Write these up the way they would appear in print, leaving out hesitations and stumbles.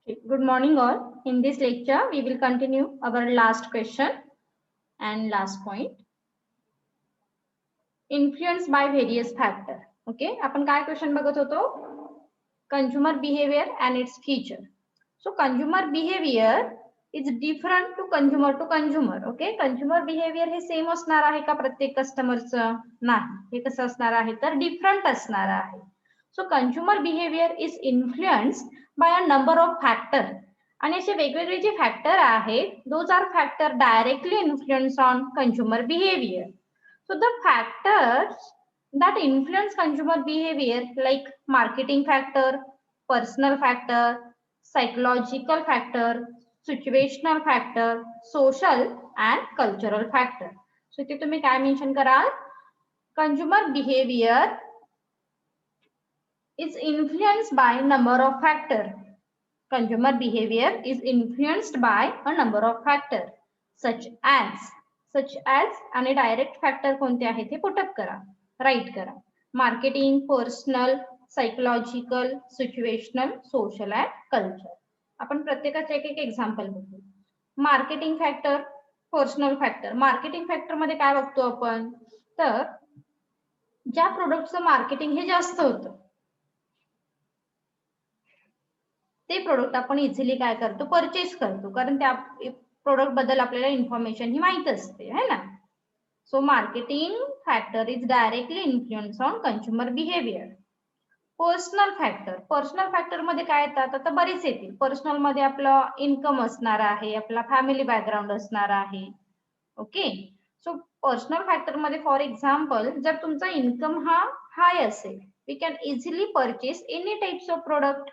Okay, good morning all. In this lecture, we will continue our last question and last point. Influenced by various factor. Okay, आपण काय question बघत होतो? Consumer behavior and its feature. So consumer behavior is different to consumer. Okay, consumer behavior हे same असणार आहे का प्रत्येक कस्टमरचं? नाही. हे कसं असणार आहे तर डिफरंट असणार आहे. So consumer behavior is influenced by a number of factors. आणि असे वेगवेगळे जे फॅक्टर आहेत, those are factor directly influence on consumer behavior. So the factors that influence consumer behavior like marketing factor, personal factor, psychological factor, situational factor, social and cultural factor. So इथे तुम्ही काय mention कराल? Consumer behavior is influenced by number of factors. Consumer behavior is influenced by a number of factors such as आणि direct factor कोणते आहेत हे put up करा, right करा. Marketing, personal, psychological, situational, social and culture. आपण प्रत्येकाचे एक एक एक्झाम्पल बघू. Marketing factor, personal factor. Marketing factor मध्ये काय बघतो आपण तर ज्या प्रोडक्टचं मार्केटिंग हे जास्त होतं ते प्रोडक्ट आपण इझिली काय करतो परचेस करतो, कारण त्या प्रोडक्ट बद्दल आपल्याला इन्फॉर्मेशन ही माहित असते है ना. So marketing factor is directly influence on consumer behaviour. Personal factor मध्ये काय येतात आता बरेच येतील. पर्सनल मध्ये आपलं इन्कम असणार आहे, आपला फॅमिली बॅकग्राऊंड असणार आहे. ओके, सो पर्सनल फॅक्टर मध्ये फॉर एक्झाम्पल जर तुमचा इन्कम हा हाय असेल, we can easily purchase any types of product,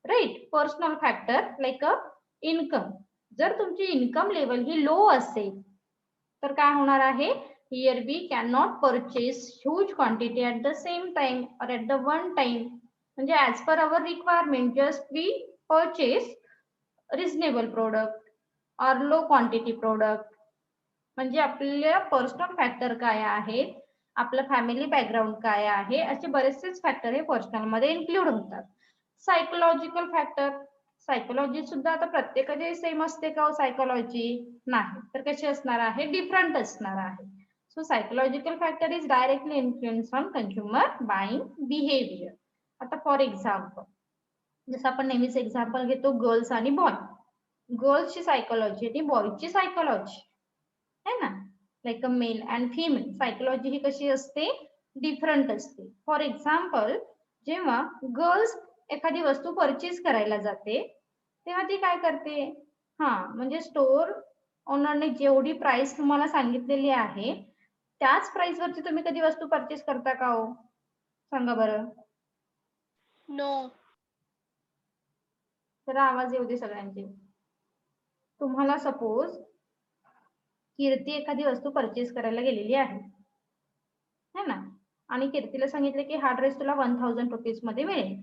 right. Personal factor like a income. जर तुमची इन्कम लेवल ही लो असेल तर काय होणार आहे, here we can not purchase huge quantity at the same time और ऍट द वन टाइम. म्हणजे as per our requirement just we purchase reasonable product और लो क्वांटिटी प्रोडक्ट. म्हणजे आपल्या पर्सनल फॅक्टर काय आहेत, आपलं फॅमिली बॅकग्राऊंड काय आहे, असे बरेचसेच फॅक्टर हे पर्सनल मध्ये इन्क्लूड होतात. Psychological factor. सायकोलॉजी सुद्धा आता प्रत्येकाचे सेम असते का सायकोलॉजी? नाही, तर कशी असणार आहे, डिफरंट असणार आहे. So psychological factor is directly influence on consumer buying behaviour. आता फॉर एक्झाम्पल जसं आपण नेहमीच एक्झाम्पल घेतो गर्ल्स आणि बॉय. गर्ल्सची सायकोलॉजी आणि बॉयची सायकोलॉजी है ना, like a male and female. Psychology ही कशी असते, डिफरंट असते. फॉर एक्झाम्पल जेव्हा गर्ल्स एखादी वस्तू परचेस करायला जाते तेव्हा ती काय करते, हा म्हणजे स्टोर ओनरने जेवढी प्राइस तुम्हाला सांगितलेली आहे त्याच प्राइस वरती तुम्ही कधी वस्तू परचेस करता का हो? सांगा बरं. नो. तर आवाज येऊ दे सगळ्यांचे. तुम्हाला सपोज कीर्ती एखादी वस्तू परचेस करायला गेलेली आहे है ना, आणि कीर्तीला सांगितलं की हा ड्रेस तुला 1000 रुपीज मध्ये मिळेल.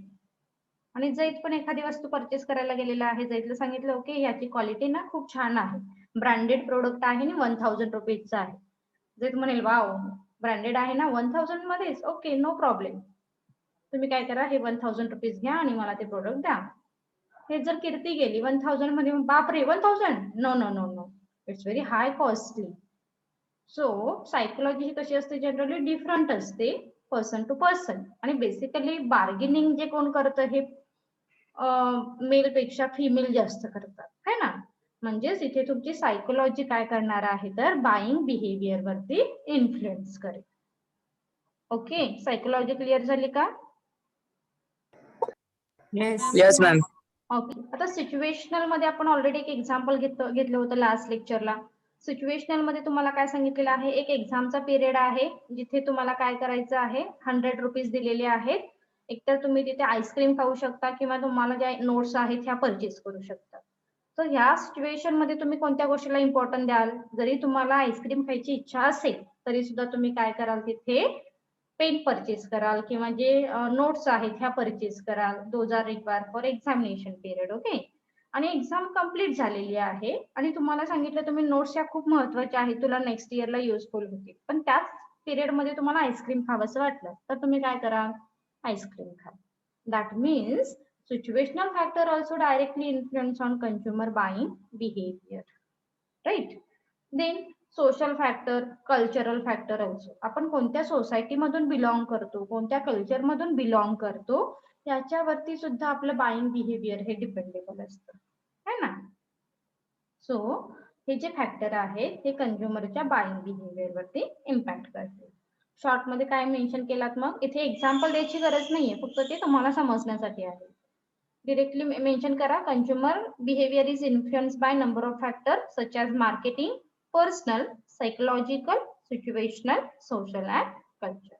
आणि जैत पण एखादी वस्तू परचेस करायला गेलेला आहे, जैतला सांगितलं ओके याची क्वालिटी ना खूप छान आहे, ब्रँडेड प्रोडक्ट आहे आणि 1000 रुपीजचा आहे. जैत म्हणेल वाव ब्रँडेड आहे ना 1000 मध्येच, ओके नो प्रॉब्लेम. तुम्ही काय करा, हे 1000 रुपीज घ्या आणि मला ते प्रोडक्ट द्या. हे जर कीर्ती गेली 1000 मध्ये, बापरे 1000, no no no no, it's very high costly. So psychology ही कशी असते, जनरली डिफरंट असते पर्सन टू पर्सन. आणि बेसिकली बार्गेनिंग जे कोण करतं हे मेल पेक्षा फिमेल जास्त करतात है ना. म्हणजेच इथे तुमची सायकोलॉजी काय करणार आहे तर बाईंग बिहेवियर वरती इन्फ्लुएन्स करेल. ओके, सायकोलॉजी क्लिअर झाली का? Yes ma'am. ओके, आता सिच्युएशनल मध्ये आपण ऑलरेडी एक एक्झाम्पल घेतलं होतं लास्ट लेक्चरला. सिच्युएशनल मध्ये तुम्हाला काय सांगितलेलं आहे, एक एक्झामचा पिरियड आहे जिथे तुम्हाला काय करायचं आहे, 100 रुपीज दिलेले आहेत. एकतर तुम्ही तिथे आईस्क्रीम खाऊ शकता किंवा तुम्हाला ज्या नोट्स आहेत ह्या परचेस करू शकता. तर ह्या सिच्युएशन मध्ये तुम्ही कोणत्या गोष्टीला इम्पॉर्टन्ट द्याल? जरी तुम्हाला आईस्क्रीम खायची इच्छा असेल तरी सुद्धा तुम्ही काय कराल, तिथे पेन परचेस कराल किंवा जे नोट्स आहेत ह्या परचेस कराल. Those are required for examination period. Okay, आणि एक्झाम कम्प्लीट झालेली आहे आणि तुम्हाला सांगितलं तुम्ही नोट्स या खूप महत्वाच्या आहेत, तुला नेक्स्ट इयरला युजफुल होतील, पण त्याच पिरियड मध्ये तुम्हाला आईस्क्रीम खावंसं वाटलं तर तुम्ही काय करा, आईस्क्रीम खा. That means Situational factor also directly influence on consumer buying behavior, right? Then social factor, cultural factor also. आपण कोणत्या सोसायटी मधून बिलॉंग करतो, कोणत्या कल्चर मधून बिलॉंग करतो, याच्यावरती सुद्धा आपलं बाईंग बिहेवियर हे डिपेंडेबल असतं, है ना? सो हे जे फॅक्टर आहेत हे कंझ्युमरच्या बाईंग बिहेवियर वरती इम्पॅक्ट करते. शॉर्ट मध्ये काय मेन्शन केलात, मग इथे एक्झाम्पल द्यायची गरज नाहीये, फक्त ते तुम्हाला समजण्यासाठी आहे. Directly mention करा, consumer behavior is influenced by number of factors such as marketing, personal, psychological, situational, social and culture.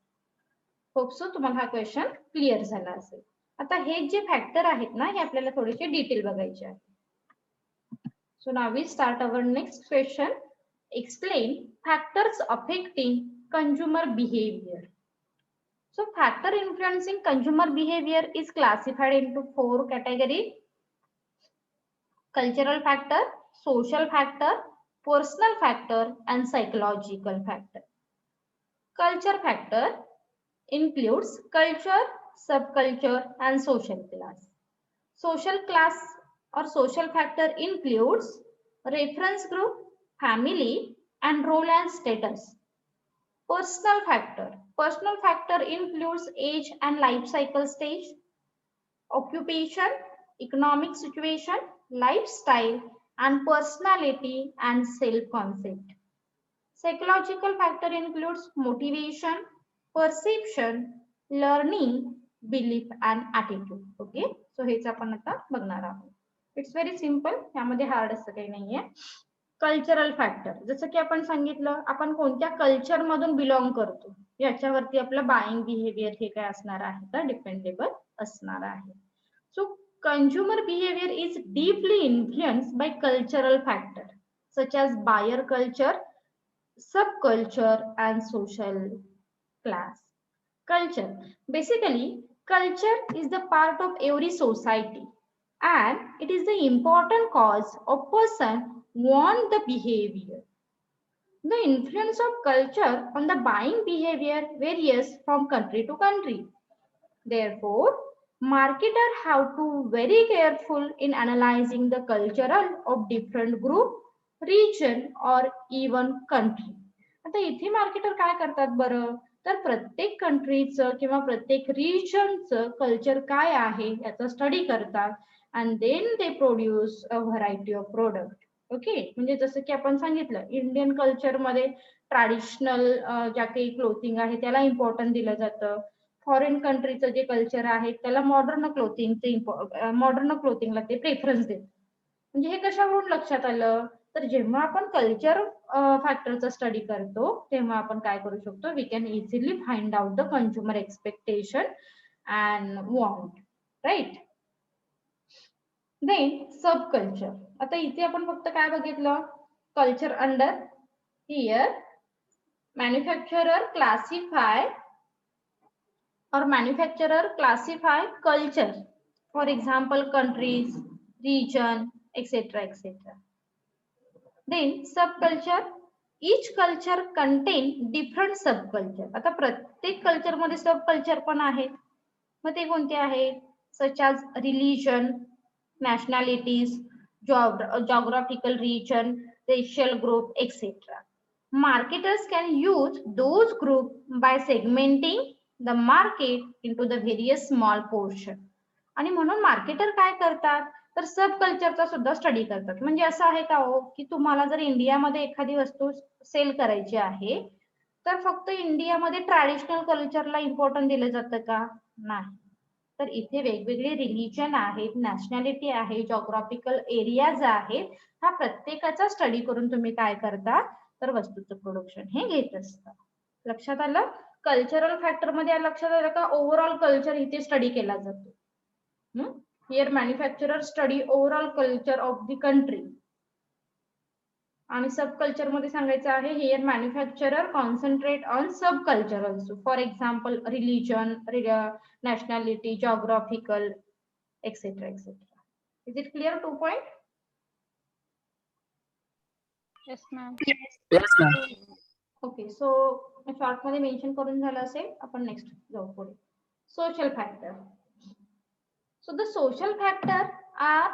Hope so तुम्हाला हा क्वेश्चन क्लिअर झाला असेल. आता हे जे फॅक्टर आहेत ना, हे आपल्याला थोडेसे डिटेल बघायचे आहे. So now we start our next question. Explain factors affecting consumer behaviour. So factor influencing consumer behavior is classified into 4 categories: cultural factor, social factor, personal factor and psychological factor. Culture factor includes culture, subculture and social class. Social class or social factor includes reference group, family and role and status. Personal factor. Personal factor includes age and life cycle stage, occupation, economic situation, lifestyle, and personality and self-concept. Psychological factor includes motivation, perception, learning, belief, and attitude. Okay, so हेच आपण आता बघणार आहोत. It's very simple. यामध्ये hard असं काही नाहीये. Cultural factor, जसं की आपण सांगितलं, आपण कोणत्या कल्चर मधून बिलॉंग करतो याच्यावरती आपलं बाईंग बिहेवियर हे काय असणार आहे तर डिपेंडेबल असणार आहे. So consumer behaviour is deeply influenced by cultural factor such as buyer culture, subculture and social class. Culture, basically culture is the part of every society and it is the important cause of person want the behavior. The influence of culture on the buying behavior varies from country to country. Therefore, marketers have to very careful in analyzing the cultural of different group, region or even country. आता इथे marketer काय करतात बरं, तर प्रत्येक कंट्रीचं किंवा प्रत्येक रिजनचं culture काय आहे याचा स्टडी करतात and then they produce a variety of product. Okay, म्हणजे जसं की आपण सांगितलं इंडियन कल्चर मध्ये ट्रॅडिशनल ज्या काही क्लोथिंग आहे त्याला इम्पॉर्टन्स दिलं जातं. फॉरेन कंट्रीचं जे कल्चर आहे त्याला मॉडर्न क्लोथिंगला ते प्रेफरन्स देतात. म्हणजे हे कशावरून लक्षात आलं, तर जेव्हा आपण कल्चर फॅक्टरचा स्टडी करतो तेव्हा आपण काय करू शकतो, we can easily find out the consumer expectation and want, right. Then subculture. आता इथे आपण फक्त काय बघितलं, culture under here manufacturer classify culture, for example countries, region, etc. Then subculture, each culture contain different subculture. आता प्रत्येक culture मध्ये subculture पण आहेत, मग ते कोणते आहेत, such as religion, nationalities, geographical region, racial group, etc. Marketers can use those groups by segmenting the market into the various small portion. आणि म्हणून मार्केटर काय करतात, तर सब कल्चरचा सुद्धा स्टडी करतात. म्हणजे असं आहे का हो, की तुम्हाला जर इंडियामध्ये एखादी वस्तू सेल करायची आहे तर फक्त इंडियामध्ये ट्रॅडिशनल कल्चरला इम्पॉर्टन्स दिलं जातं का, नाही. तर इथे वेगवेगळे रिलीजन आहेत, नॅशनॅलिटी आहे, जॉग्राफिकल एरियाज आहेत, हा प्रत्येकाचा स्टडी करून तुम्ही काय करता, तर वस्तूचं प्रोडक्शन हे घेत असता. लक्षात आलं. कल्चरल फॅक्टर मध्ये लक्षात आलं का, ओव्हरऑल कल्चर इथे स्टडी केला जातो. Here manufacturer study overall culture of the country. आणि सब कल्चर मध्ये सांगायचं आहे, here manufacturer concentrate on sub culture also, for example religion, nationality, geographical etcetera. Is it clear 2 point? Yes, ma'am. Yes, ma'am. Okay, so short मध्ये mention करून झालं असेल, आपण next जाऊ पुढे. Social factor. So the social factor are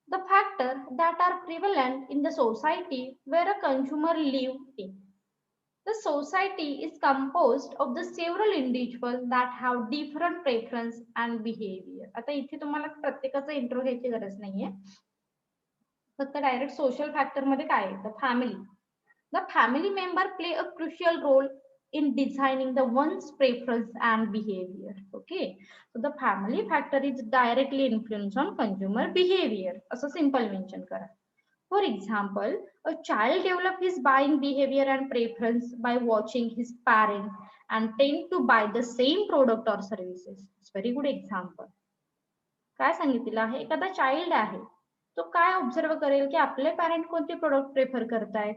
the factor that are prevalent in the society where a consumer live in. The society is composed of the several individuals that have different preference and behavior. आता इथे तुम्हाला प्रत्येकाचा intro घ्यायची गरज नाहीये, फक्त direct social factor मध्ये काय येतं, family. The family member play a crucial role in designing the one's preference and behavior. Okay, so the family factor is directly influence on consumer behavior. असं simple mention करा. For example, a child develop his buying behavior and preference by watching his parents and tend to buy the same product or services. It's very good example. काय सांगितलेलं आहे, एखादा child आहे तो काय observe करेल की आपले पॅरेंट कोणते प्रोडक्ट प्रेफर करतायत,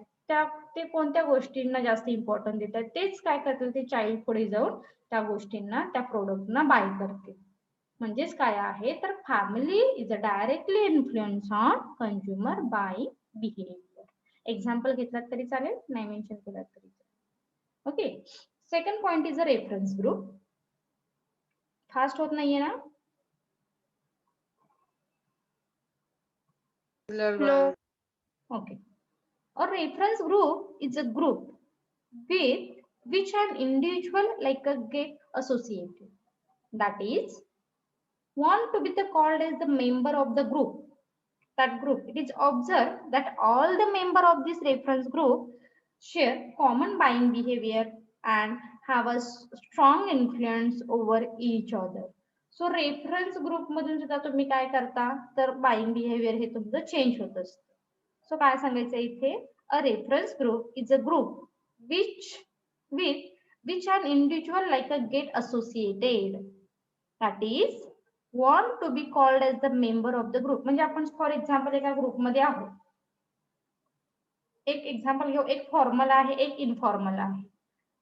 ते कोणत्या गोष्टींना जास्त इम्पॉर्टन्स देत आहेत, तेच काय करतील ते चाइल्ड पुढे जाऊन त्या गोष्टींना, त्या प्रोडक्टना बाय करतील. म्हणजेच काय आहे तर family is a directly influence on consumer buying behaviour. Example घेतलात तरी चालेल, नाही मेन्शन केलात तरी चालेल. Okay, second point is a reference group. Fast होत नाहीये ना? No. Okay. A reference group is a group with which an individual like a get associated. That is, want to be called as the member of the group. That group. It is observed that all the member of this reference group share common buying behavior and have a strong influence over each other. So reference group मधून सुद्धा तुम्ही काय करता तर buying behaviour हे तुमचं change होत असतं. सो काय सांगायचं इथे, a reference group is a group which an individual like a get associated, that is want to be called as the member of the group. म्हणजे आपण फॉर एक्झाम्पल एका ग्रुपमध्ये आहोत, एक एक्झाम्पल घेऊ, एक फॉर्मल आहे एक इनफॉर्मल आहे.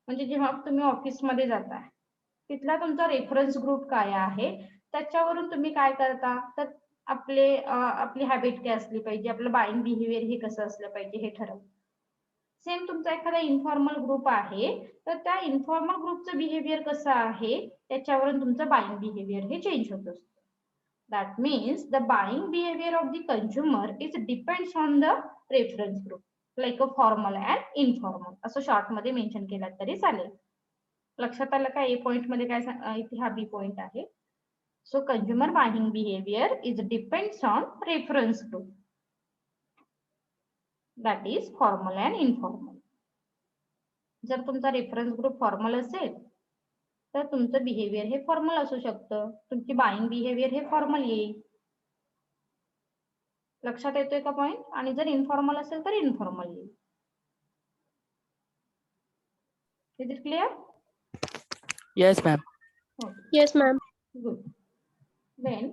म्हणजे जेव्हा तुम्ही ऑफिसमध्ये जाता तिथला तुमचा रेफरन्स ग्रुप काय आहे त्याच्यावरून तुम्ही काय करता तर आपली हॅबिट काय असली पाहिजे, आपलं बाईंग बिहेवियर हे कसं असलं पाहिजे हे ठरवतं. सेम तुमचा एखादा इन्फॉर्मल ग्रुप आहे तर त्या इन्फॉर्मल ग्रुपचं बिहेवियर कसं आहे त्याच्यावरून तुमचं बाईंग बिहेवियर हे चेंज होत असतं. That means the buying behaviour of the consumer is depends on the reference group, like a formal and informal, असं शॉर्ट मध्ये मेन्शन केलं तरी चालेल. लक्षात आलं का? ए पॉइंट मध्ये काय, इथे हा बी पॉइंट आहे. So consumer buying behaviour is depends on reference group, that is formal and informal. जर तुमचा रेफरन्स ग्रुप फॉर्मल असेल तर तुमचं बिहेवियर हे फॉर्मल असू शकतं, तुमची बाईंग बिहेवियर हे फॉर्मल येईल. लक्षात येतोय का पॉइंट? आणि जर इनफॉर्मल असेल तर इनफॉर्मल येईल. Is it clear? Yes, ma'am. Yes, ma'am. Good. Then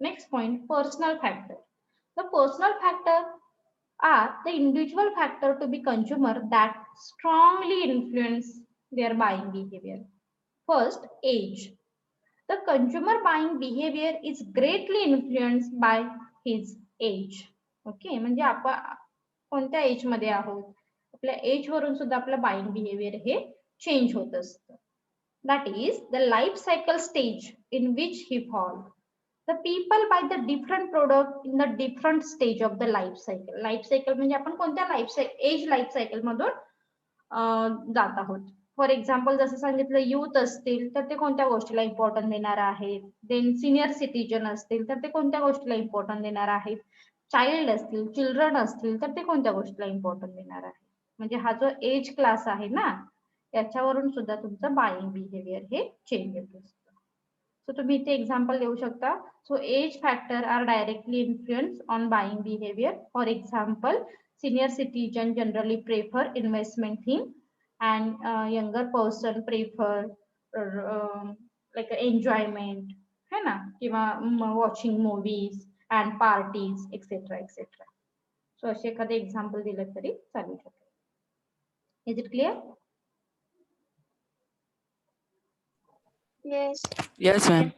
next point, personal factor. The personal factor are the individual factor to be consumer that strongly influence their buying behavior. First, age. The consumer buying behavior is greatly influenced by his age. Okay, म्हणजे आपण कोणत्या age मध्ये आहोत, आपल्या age वरून सुद्धा आपलं buying behaviour हे चेंज होत असतं. That is the life cycle stage in which he falls. The people buy the different product in the different stage of the life cycle. Life cycle म्हणजे आपण कोणत्या एज लाईफ सायकल मधून जात आहोत. For example जसं सांगितलं, youth असतील तर ते कोणत्या गोष्टीला इम्पॉर्टन्स देणार आहेत, देन सिनियर सिटीजन असतील तर ते कोणत्या गोष्टीला इम्पॉर्टन्स देणार आहेत, चाइल्ड असतील, चिल्ड्रन असतील तर ते कोणत्या गोष्टीला इम्पॉर्टन्स देणार आहे. म्हणजे हा जो एज क्लास आहे ना त्याच्यावरून सुद्धा तुमचं बाईंग बिहेवियर हे चेंज होत असतं. सो तुम्ही इथे एक्झाम्पल देऊ शकता. So age factor are directly influence on buying behaviour. For example, senior citizen generally prefer investment thing and younger person prefer like enjoyment है ना, किंवा watching movies and parties etcetera etcetera. So असे एखादे example दिलं तरी चालू शकतो. Is it clear? Yes. Yes, ma'am.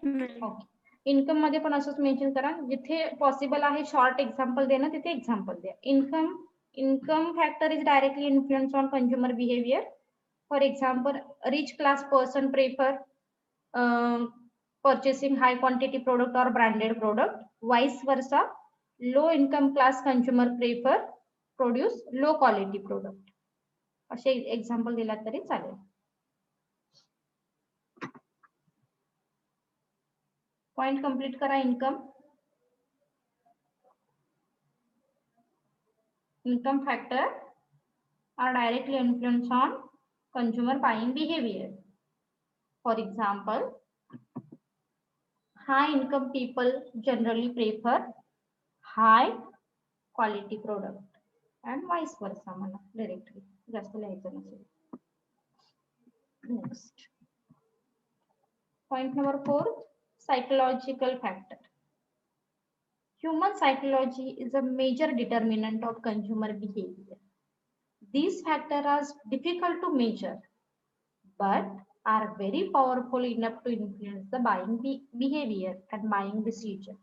Okay. Income मध्ये पण असंच मेन्शन करा, जिथे पॉसिबल आहे शॉर्ट एक्झाम्पल देणं तिथे एक्झाम्पल द्या. Income factor is directly influence on consumer behaviour. For example, rich class person prefer purchasing high quantity product or branded product. Vice versa, low income class consumer prefer produce low quality product. असे example दिला तरी चालेल. Point complete करा. income factor are directly influence on consumer buying behavior. For example, high income people generally prefer high quality product and vice versa. मला directly जास्त लिहायचं नसेल. Next, point number 4, psychological factor. Human psychology is a major determinant of consumer behavior. These factors are difficult to measure, but are very powerful enough to influence the buying behavior and buying decision.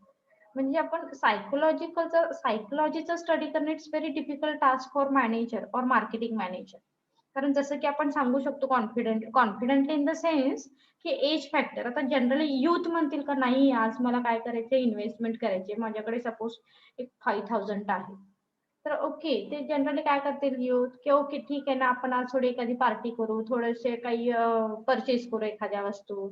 म्हणजे आपण सायकोलॉजीचा study करणं it's very difficult task for manager और marketing manager. कारण जसं की आपण सांगू शकतो कॉन्फिडेंटली इन द सेन्स की एज फॅक्टर. आता जनरली युथ म्हणतील का नाही आज मला काय करायचं, इन्व्हेस्टमेंट करायचे, माझ्याकडे सपोज एक 5,000 आहे, तर ओके ते जनरली काय करतील युथ की ओके ठीक आहे ना, आपण आज थोडी एखादी पार्टी करू, थोडेसे काही परचेस करू, एखाद्या वस्तू,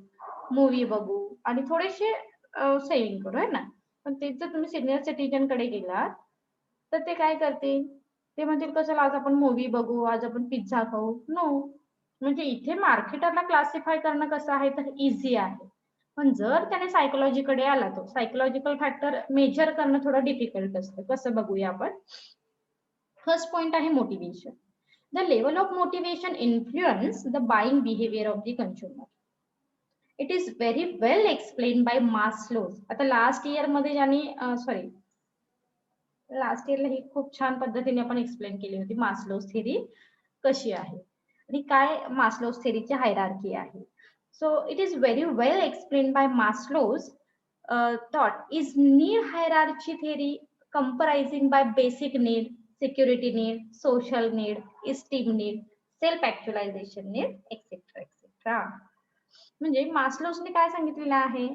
मूवी बघू आणि थोडेसे सेव्हिंग करू, आहे ना. पण तेच जर तुम्ही सिनियर सिटीजन कडे गेलात तर ते काय करतील, ते म्हणतील कसं आज आपण मूवी बघू, आज आपण पिझ्झा खाऊ. नो, म्हणजे इथे मार्केटरला क्लासिफाय करणं कसं आहे तर इझी आहे. पण जर त्याने सायकोलॉजीकडे आला तो सायकोलॉजिकल फॅक्टर मेजर करणं थोडं डिफिकल्ट असतं. कसं बघूया आपण. फर्स्ट पॉइंट आहे motivation. The level of motivation influence the buying behaviour of the consumer. It is very well explain by Maslow's. आता लास्ट इयर मध्ये ज्यांनी लास्ट इयरला ही खूप छान पद्धतीने आपण एक्सप्लेन केली होती मास्लोज थेरी कशी आहे आणि काय मास्लोज थेरीची हायरार्की आहे. So it is very well explain by Maslow's thought is need hierarchy theory comprising by basic need, security need, social need, esteem need, self actualization need, etc etc. म्हणजे मास्लोजने काय सांगितलेलं आहे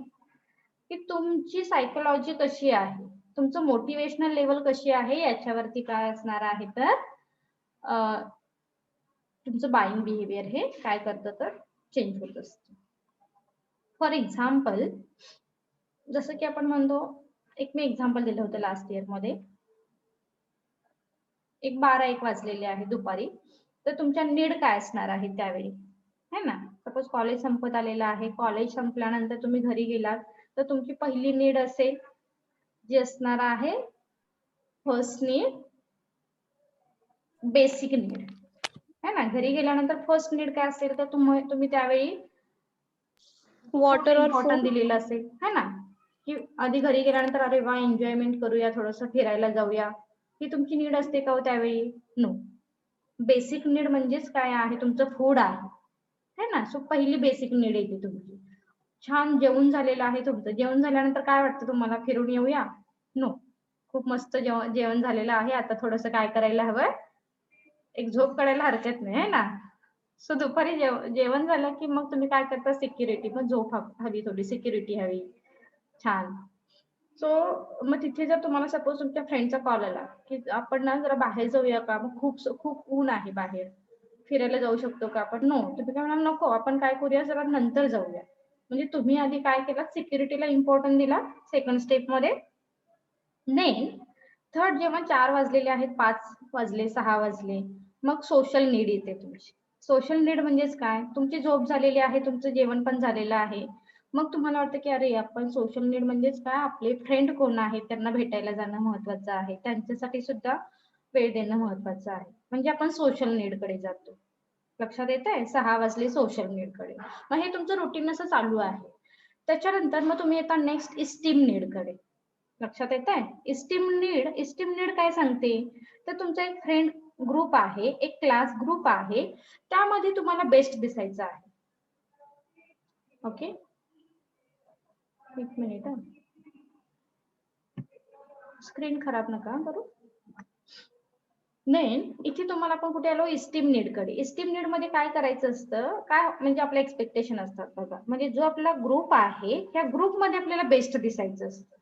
की तुमची सायकोलॉजी कशी आहे, तुमचं मोटिवेशनल लेवल कशी आहे याच्यावरती काय असणार आहे तर तुमचं बाइंग बिहेवियर हे काय करतं तर चेंज होत असतं. फॉर एक्झाम्पल, जसं की आपण म्हणतो, एक मी एक्झाम्पल दिलं होतं लास्ट इयर मध्ये, एक 12-1 वाजलेले आहे दुपारी, तर तुमच्या नीड काय असणार आहे त्यावेळी, है ना. सपोज कॉलेज संपत आलेलं आहे, कॉलेज संपल्यानंतर तुम्ही घरी गेलात तर तुमची पहिली नीड असेल जी असणार आहे फर्स्ट नीड, बेसिक नीड, है ना. घरी गेल्यानंतर फर्स्ट नीड काय असेल तर तुम्ही त्यावेळी Water or इम्पॉर्टंट food? दिलेलं असेल, है ना, की आधी घरी गेल्यानंतर अरे वा एन्जॉयमेंट करूया, थोडंसं फिरायला जाऊया, ही तुमची नीड असते का हो त्यावेळी. नो. बेसिक नीड म्हणजेच काय आहे, तुमचं फूड आहे, है ना. सो पहिली बेसिक नीड येते तुमची. छान जेवण झालेलं आहे तुमचं, जेवण झाल्यानंतर काय वाटतं तुम्हाला, फिरून येऊया. नो, खूप मस्त जेवण झालेलं आहे, आता थोडंसं काय करायला हवं, एक झोप काढायला हरकत नाही, है ना. सो दुपारी जेवण झालं की मग तुम्ही काय करता, सिक्युरिटी, मग झोप हवी, थोडी सिक्युरिटी हवी, छान. सो मग तिथे जर तुम्हाला सपोज तुमच्या फ्रेंडचा कॉल आला की आपण ना जरा बाहेर जाऊया का, मग खूप ऊन आहे बाहेर, फिरायला जाऊ शकतो का आपण. नो, तुम्ही काय म्हणाल नको, आपण काय करूया जरा नंतर जाऊया. म्हणजे तुम्ही आधी काय केलं, सिक्युरिटीला इम्पॉर्टन्स दिला सेकंड स्टेप मध्ये. देन थर्ड, जेव्हा 4 वाजलेले आहेत, 5 वाजले, 6 वाजले, मग सोशल नीड येते तुमची. सोशल नीड म्हणजेच काय, तुमची झोप झालेली आहे, तुमचं जेवण पण झालेलं आहे, मग तुम्हाला वाटतं की अरे आपण सोशल नीड म्हणजेच काय, आपले फ्रेंड कोण आहेत त्यांना भेटायला जाणं महत्वाचं आहे, त्यांच्यासाठी सुद्धा वेळ देणं महत्वाचं आहे, म्हणजे आपण सोशल नीड कडे जातो. लक्षात येत आहे, 6 वाजले सोशल नीड कडे. मग हे तुमचं रुटीन असं चालू आहे. त्याच्यानंतर मग तुम्ही येता नेक्स्ट इस्टीम नीड कडे. लक्षात येत आहे, इस्टीम नीड काय सांगते तर तुमचा एक फ्रेंड ग्रुप आहे, एक क्लास ग्रुप आहे, त्यामध्ये तुम्हाला बेस्ट दिसायचं आहे. ओके, एक मिनिट, स्क्रीन खराब नका करू. देन इथे तुम्हाला आपण कुठे आलो इस्टीम नीड कडे. इस्टीम नीड मध्ये काय करायचं असतं, काय म्हणजे आपलं एक्सपेक्टेशन असतात बघा. म्हणजे जो आपला ग्रुप आहे त्या ग्रुपमध्ये आपल्याला बेस्ट दिसायचं असतं.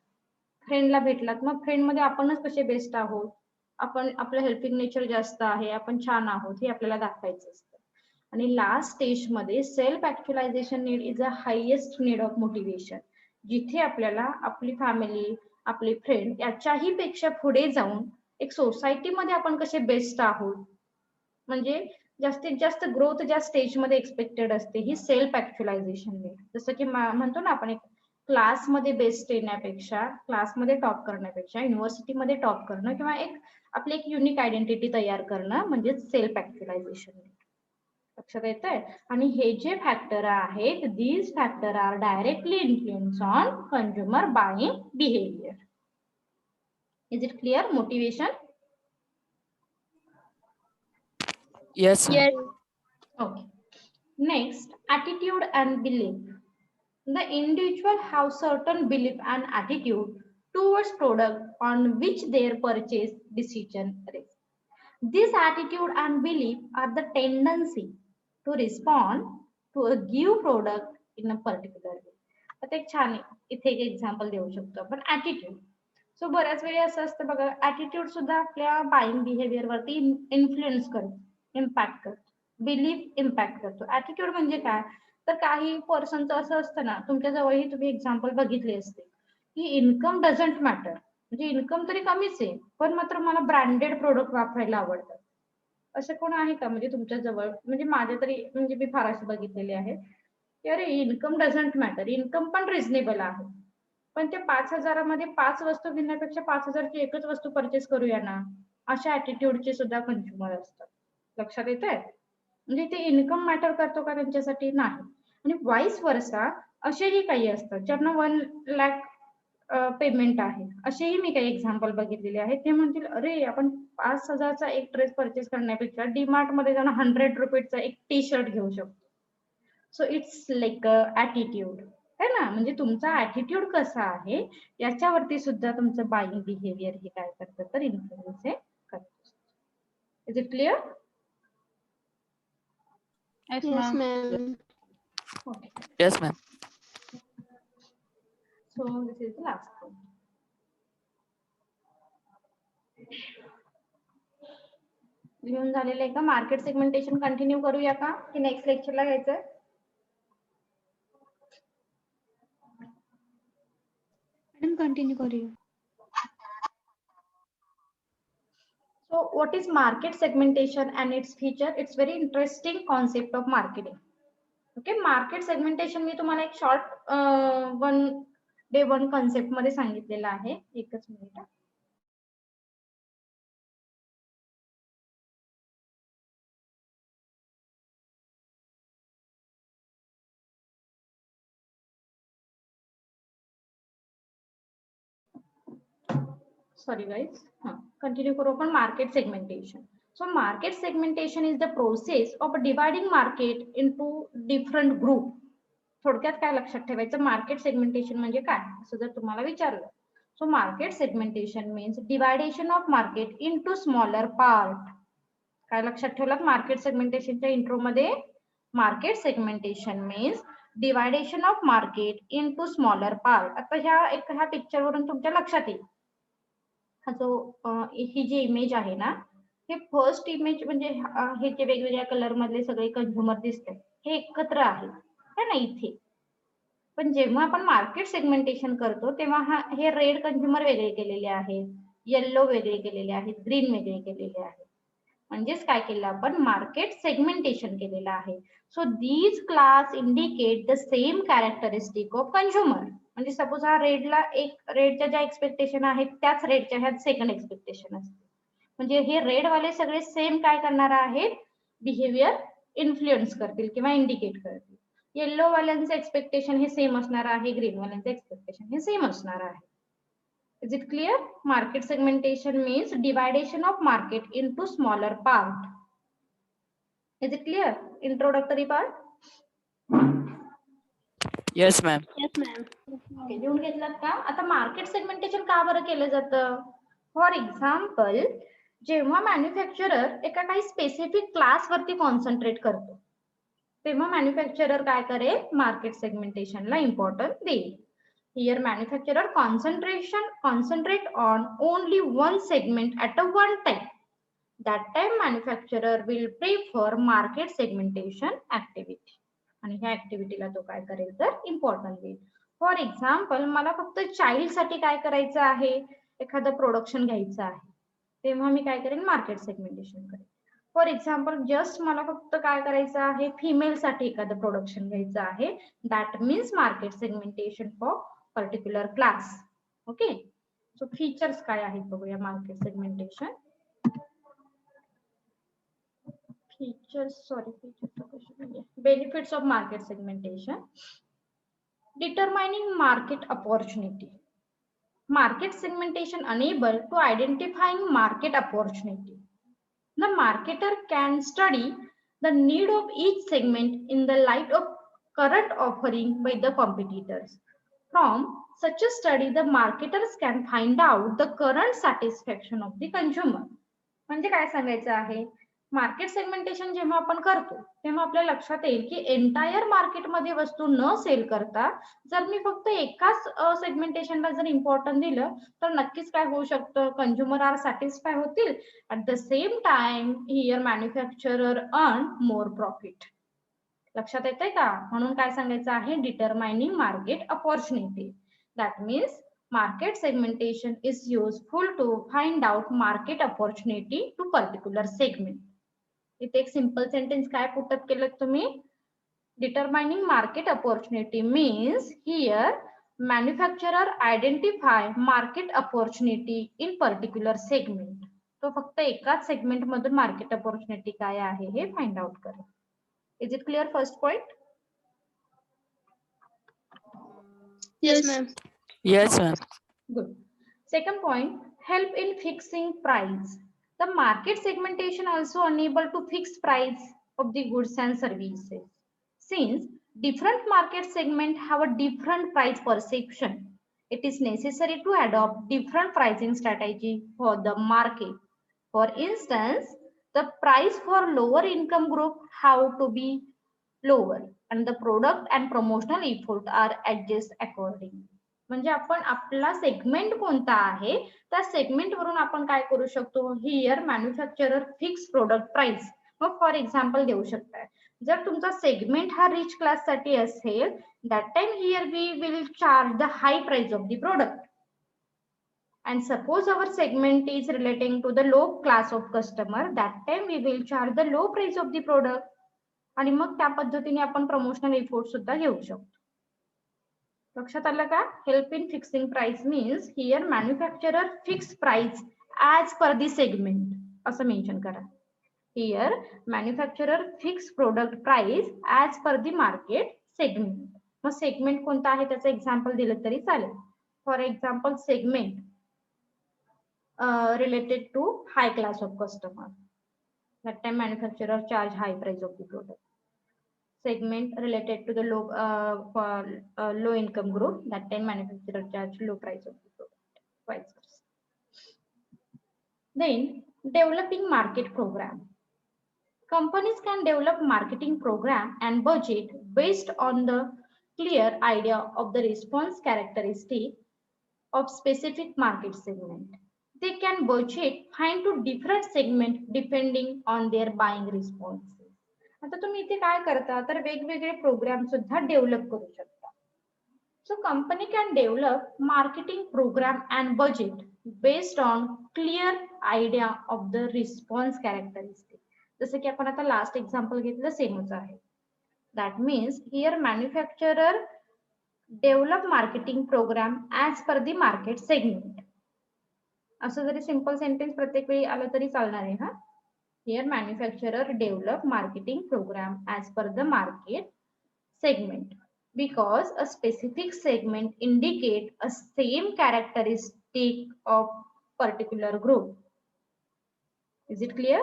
फ्रेंडला भेटलात मग फ्रेंड मध्ये आपणच कसे बेस्ट आहोत, आपण आपलं हेल्पिंग नेचर जास्त आहे, आपण छान आहोत हे आपल्याला दाखवायचं असतं. आणि लास्ट स्टेज मध्ये self actualisation need is a highest need of motivation, जिथे आपल्याला आपली फॅमिली, आपले फ्रेंड याच्याही पेक्षा पुढे जाऊन एक सोसायटीमध्ये आपण कसे बेस्ट आहोत, म्हणजे जास्तीत जास्त ग्रोथ ज्या स्टेजमध्ये एक्सपेक्टेड असते ही सेल्फ ऍक्च्युअलायझेशन नीड. जसं की म्हणतो ना आपण एक क्लासमध्ये बेस्ट येण्यापेक्षा, क्लासमध्ये टॉप करण्यापेक्षा युनिव्हर्सिटीमध्ये टॉप करणं किंवा एक आपली एक युनिक आयडेंटिटी तयार करणं म्हणजे सेल्फ ऍक्च्युअलायझेशन नीड. लक्षात येतंय? आणि हे जे फॅक्टर आहेत, these factor are directly influence on consumer buying behaviour. Is it clear? Motivation. Yes, ma'am. Yes. Okay. Next, attitude and belief. The individual have certain belief and attitude towards product on which their purchase decision rests. This attitude and belief are the tendency to respond to a given product in a particular way. आता एक छान इथे एक example देऊ शकतो आपण, attitude. So बऱ्याच वेळी असं असतं बघा, ऍटिट्यूड सुद्धा आपल्या बाईंग बिहेवियर वरती इन्फ्लुएन्स करतो, इम्पॅक्ट करतो. बिलीफ इम्पॅक्ट करतो. ऍटिट्यूड म्हणजे काय, तर काही पर्सनचं असं असतं ना, तुमच्या जवळही तुम्ही एक्झाम्पल बघितले असते की इन्कम डझंट मॅटर, म्हणजे इन्कम तरी कमीच आहे पण मात्र मला ब्रँडेड प्रोडक्ट वापरायला आवडतात. असं कोण आहे का म्हणजे तुमच्या जवळ? म्हणजे माझ्या तरी म्हणजे मी फार असे बघितलेले आहे की अरे इन्कम डझंट मॅटर, इन्कम पण रिझनेबल आहे पण ते 5,000 मध्ये 5 वस्तू घेण्यापेक्षा 5,000 ची एकच वस्तू परचेस करूया ना, अशा ऍटिट्यूडचे सुद्धा कंझ्युमर असतात. लक्षात येतंय? म्हणजे ते इन्कम मॅटर करतो का त्यांच्यासाठी? नाही. आणि वाईस वर्सा असेही काही असतात ज्यांना 1 लाख पेमेंट आहे, असेही मी काही एक्झाम्पल बघितलेले आहेत. ते म्हणतील अरे आपण 5,000चा एक ड्रेस परचेस करण्यापेक्षा डीमार्ट मध्ये जाऊन 100 रुपीजचा एक टी शर्ट घेऊ शकतो. सो इट्स लाईक ऍटिट्यूड है ना, म्हणजे तुमचा ऍटिट्यूड कसा आहे याच्यावरती सुद्धा तुमचं बाईंग बिहेवियर हे काय करतं तर इन्फ्लुएन्स हे करतं. Is it clear? Yes, ma'am. Okay. Yes, ma'am. So this is the last point. लिहून झालेलं आहे का? मार्केट सेगमेंटेशन कंटिन्यू करूया का की नेक्स्ट लेक्चरला घ्यायचं? मॅडम कंटिन्यू करूया. So what is market segmentation and its feature? It's very interesting concept of marketing. Okay, market segmentation मी तुम्हाला एक शॉर्ट 1 कॉन्सेप्ट मध्ये सांगितलेलं आहे. एकच मिनिट. Sorry guys. Continue करू आपण market segmentation. So market segmentation is the process of dividing market into different group. थोडक्यात काय लक्षात ठेवायचं, मार्केट सेगमेंटेशन म्हणजे काय असं जर तुम्हाला विचारलं. So market segmentation means deviation of market into smaller part. काय लक्षात ठेवलात मार्केट सेगमेंटेशनच्या इंट्रो मध्ये? Market segmentation means deviation of market into smaller part. आता ह्या पिक्चर वरून तुमच्या लक्षात येईल हा जो ही जी इमेज आहे ना, हे फर्स्ट इमेज म्हणजे हे जे वेगवेगळ्या कलर मधले सगळे कंझ्युमर दिसतात हे एकत्र आहे ना इथे. पण जेव्हा आपण मार्केट सेगमेंटेशन करतो तेव्हा हे रेड कंझ्युमर वेगळे केलेले आहेत, येल्लो वेगळे केलेले आहेत, ग्रीन वेगळे केलेले आहेत. म्हणजेच काय केलं आपण? मार्केट सेगमेंटेशन केलेलं आहे. So these class indicate the same characteristic of consumer. म्हणजे सपोज हा रेडच्या ज्या एक्सपेक्टेशन आहेत त्याच रेडच्या ह्या सेकंड एक्सपेक्टेशन असते. म्हणजे हे रेड वाले सगळे सेम काय करणार आहेत? बिहेवियर इन्फ्लुएन्स करतील किंवा इंडिकेट करतील. येल्लो वाल्यांचं एक्सपेक्टेशन हे सेम असणार आहे, ग्रीन वाल्यांचं एक्सपेक्टेशन हे सेम असणार आहे. Is it clear? Market segmentation means division of market into smaller part. Is it clear? Introductory part. Yes, ma'am. Yes, ma'am. Okay, लिहून घेतलात का? आता मार्केट सेगमेंटेशन का बरं केलं जातं? फॉर एक्झाम्पल जेव्हा मॅन्युफॅक्चरर एका काही स्पेसिफिक क्लास वरती कॉन्सन्ट्रेट करतो तेव्हा मॅन्युफॅक्चरर काय करेल, मार्केट सेगमेंटेशनला इम्पॉर्टन्स देईल. Here manufacturer concentrate on only one segment at a one time. That time manufacturer will prefer market segmentation activity. आणि ह्या ऍक्टिव्हिटीला तो काय करेल तर इम्पॉर्टन्स देईल. फॉर एक्झाम्पल मला फक्त चाइल्ड साठी काय करायचं आहे, एखादं प्रोडक्शन घ्यायचं आहे, तेव्हा मी काय करेन, मार्केट सेगमेंटेशन करेन. फॉर एक्झाम्पल जस्ट मला फक्त काय करायचं आहे, फिमेल साठी एखादं प्रोडक्शन घ्यायचं आहे, that means market segmentation for particular class. Okay, so features काय आहेत बघूया market segmentation. Benefits of market segmentation. Determining market opportunity. Market segmentation enable to identifying market opportunity. The marketer can study the need of each segment in the light of current offering by the competitors. From such a study, the marketers can find out the current satisfaction of the consumer. म्हणजे काय सांगायचं आहे, market segmentation जेव्हा आपण करतो तेव्हा आपल्या लक्षात येईल की एंटायर मार्केटमध्ये वस्तू न सेल करता जर मी फक्त एकाच सेगमेंटेशनला जर इम्पॉर्टन्स दिलं तर नक्कीच काय होऊ शकतं, कंझ्युमर आर सॅटिस्फाय होतील. At the same time here manufacturer earn more profit. लक्षात येतंय का? म्हणून काय सांगायचं आहे, determining market opportunity. That means market segmentation is useful to find out market opportunity to particular segment. इथे एक सिंपल सेंटेन्स काय पुटअप केलं तुम्ही, determining market opportunity means here manufacturer identify market opportunity in particular segment. तो फक्त एकाच segment मधून market opportunity काय आहे हे फाइंड आउट करेल. Is it clear first point? Yes, ma'am. Yes, ma'am. Good. Second point, help in fixing price. The market segmentation also enable to fix price of the goods and services. Since different market segments have a different price perception, it is necessary to adopt different pricing strategy for the market. For instance, the price for lower income group have to be lower and the product and promotional effort are adjusted accordingly. म्हणजे आपण आपला segment कोणता आहे त्या segment वरून आपण काय करू शकतो, here manufacturer fix product price. मग फॉर एक्झाम्पल देऊ शकताय, जर तुमचा सेगमेंट हा रिच क्लास साठी असेल, that time here we will charge the high price of the product. And suppose our segment is relating to the low class of customer, that time we will charge the low price of the product. आणि मग त्या पद्धतीने आपण promotional effort सुद्धा घेऊ शकतो. लक्षात आलं का? Help in fixing price means here manufacturer fix price as per the segment असं मेन्शन करा. Here manufacturer fix product price as per the market segment. मग सेगमेंट कोणता आहे त्याचं एक्झाम्पल दिलं तरी चालेल. For example segment related to high class of customer, that time manufacturer charge high price of the product. Segment related to the low income group, that time manufacturer charge low price of the product. Vice versa. Then developing market program. Companies can develop marketing program and budget based on the clear idea of the response characteristic of specific market segment. They can budget find to different segment depending on their buying responses. आता तुम्ही इथे काय करता तर वेगवेगळे programme सुद्धा develop करू शकता. So company can develop marketing program and budget based on clear idea of the response characteristic. जसं की आपण आता लास्ट एक्झाम्पल घेतलं सेमच आहे. That means here manufacturer develop marketing program as per the market segment. असं जरी सिंपल सेंटेन्स प्रत्येक वेळी आलं तरी चालणार आहे. हा, here manufacturer develop marketing program as per the market segment because a specific segment indicate a same characteristic of particular group. Is it clear?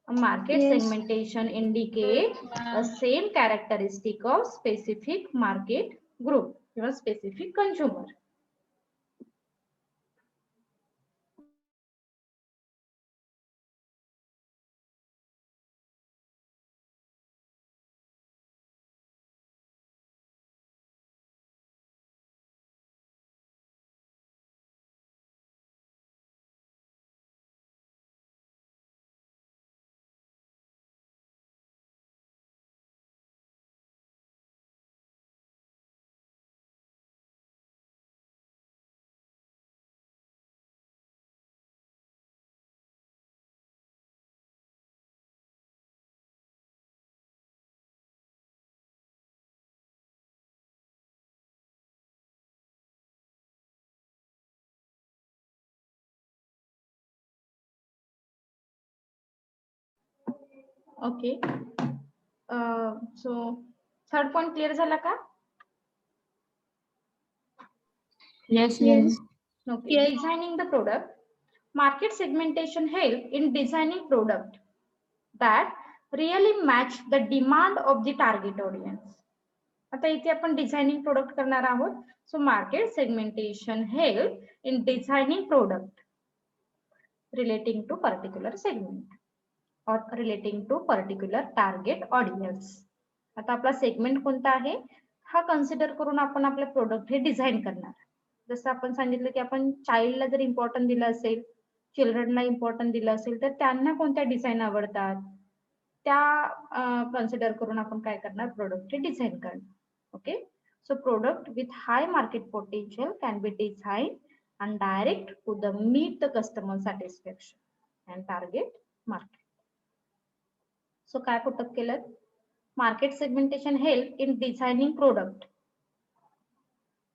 Market segmentation indicate a same characteristic of specific market group or specific consumer. Okay. So third point clear झाला का? Yes, Yes. Okay. Yes. Designing the product. Market segmentation help in designing product that really match the demand of the target audience. आता इथे आपण designing product करणार आहोत. So market segmentation help in designing product relating to particular segment और relating to particular target audience. आता आपला segment कोणता आहे हा कन्सिडर करून आपण आपले प्रोडक्ट हे डिझाईन करणार. जसं आपण सांगितलं की आपण चाइल्डला जर इम्पॉर्टन्ट दिलं असेल, चिल्ड्रनला इम्पॉर्टन्ट दिलं असेल, तर त्यांना कोणत्या डिझाईन आवडतात त्या कन्सिडर करून आपण काय करणार, प्रोडक्ट हे डिझाईन करणार. Okay. So product with high market potential can be designed and direct to the meet the customer satisfaction and target market. So काय put up केलं? Market segmentation help in designing product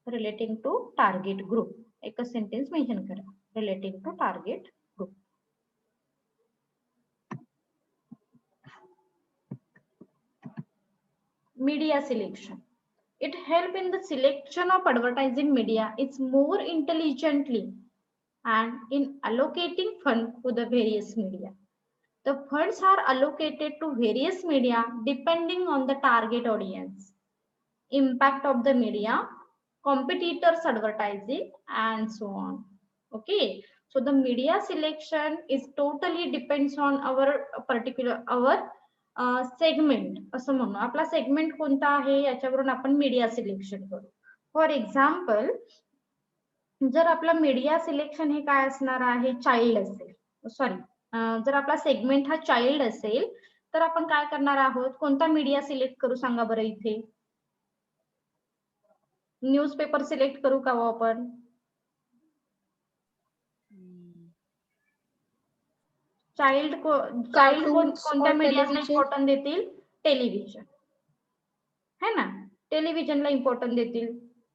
relating to target group. एक sentence mention करा, relating to target group. Media selection. It help in the selection of advertising media. It's more intelligently and in allocating fund to the various media. The funds are allocated to various media depending on the target audience, impact of the media, competitors advertising, and so on. Okay. So the media selection is totally depends on our particular segment. असं म्हणू, आपला segment कोणता आहे याच्यावरून आपण media selection करू. For example, जर आपला मीडिया सिलेक्शन हे काय असणार आहे, चाइल्ड असेल, सॉरी, जर आपला सेगमेंट हा चाइल्ड असेल तर आपण काय करणार आहोत, कोणता मीडिया सिलेक्ट करू सांगा बरं. इथे न्यूजपेपर सिलेक्ट करू का आपण? चाइल्ड कोणत्या मीडियाला इम्पॉर्टन्ट देतील, टेलिव्हिजन है ना, टेलिव्हिजनला इम्पॉर्टन्ट देतील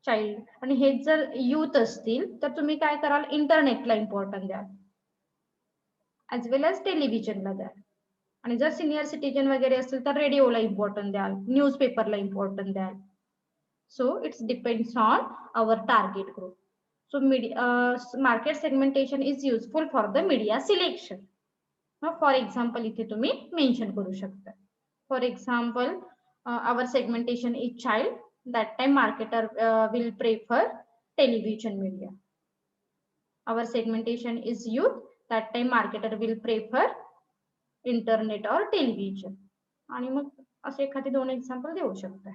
चाइल्ड. आणि हे जर युथ असतील तर तुम्ही काय कराल, इंटरनेटला इम्पॉर्टन्ट द्याल ऍज वेल एज टेलिव्हिजनला द्याल. आणि जर सिनियर सिटीजन वगैरे असतील तर रेडिओला इम्पॉर्टन्ट द्याल, न्यूजपेपरला इम्पॉर्टन्ट द्याल. So it's depends on our target group. So market segmentation is useful for the media selection. For example इथे तुम्ही मेन्शन करू शकता. For example, our segmentation is child, that time marketer will prefer television media. Our segmentation is youth, that time marketer will prefer internet or television. आणि मग असे एखादे दोन example देऊ शकता.